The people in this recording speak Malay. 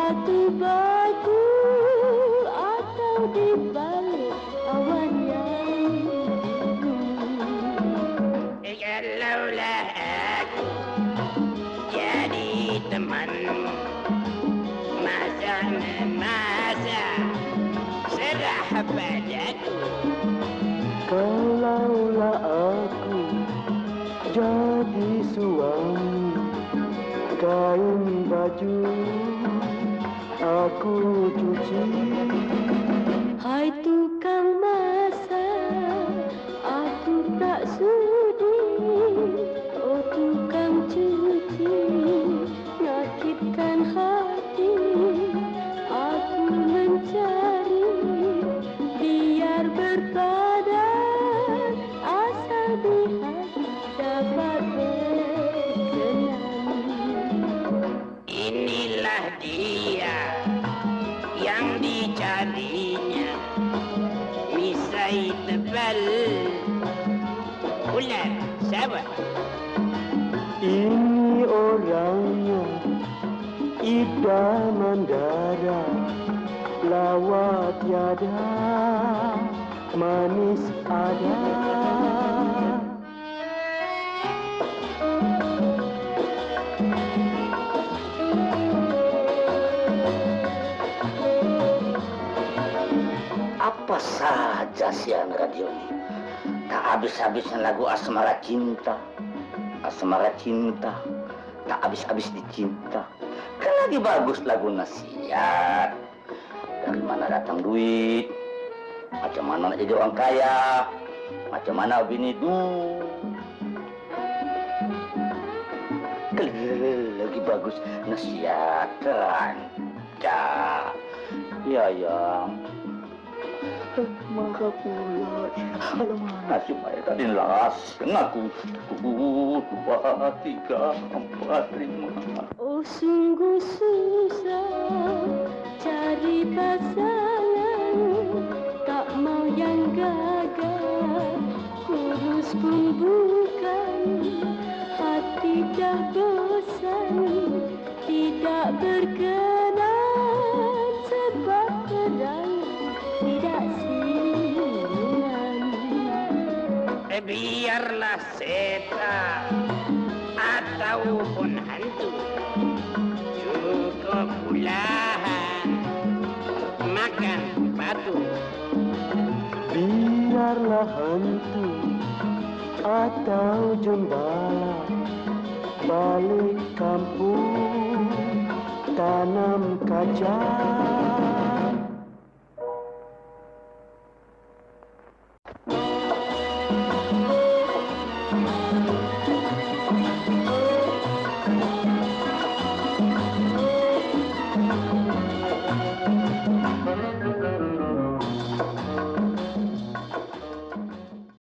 batu batu atau di balik awan yang biru. Kalaulah aku jadi temanmu masa serah padaku. Kalaulah aku jadi suami, kain baju aku cuci. Hai tukang masak, aku tak sudi. Oh tukang cuci, nyakitkan hati. Aku mencari biar berpadan, asal di hati dapat berkenan. Inilah dia yang dicarinya, misai tebal ular sabar. Ini orangnya idaman darah, lawak tiada, manis ada. Apa saja siaran radio ini? Tak habis-habisnya lagu asmara cinta. Asmara cinta, tak habis-habis dicinta. Kan lagi bagus lagu nasihat. Dari mana datang duit? Macam mana nak jadi orang kaya? Macam mana bini du? Lagi bagus nasihat ranca. Ya yang maka pula alamak nasib saya tadi las aku 1, 2, 3, 4, 5. Oh sungguh susah cari pasangan, tak mau yang gagah, kurus pun bukan, hati dah bosan, tidak berkenan sebab terang tidak sinan. Biarlah setan ataupun hantu, cukup pula makan batu. Biarlah hantu atau jembala balik kampung tanam kaca.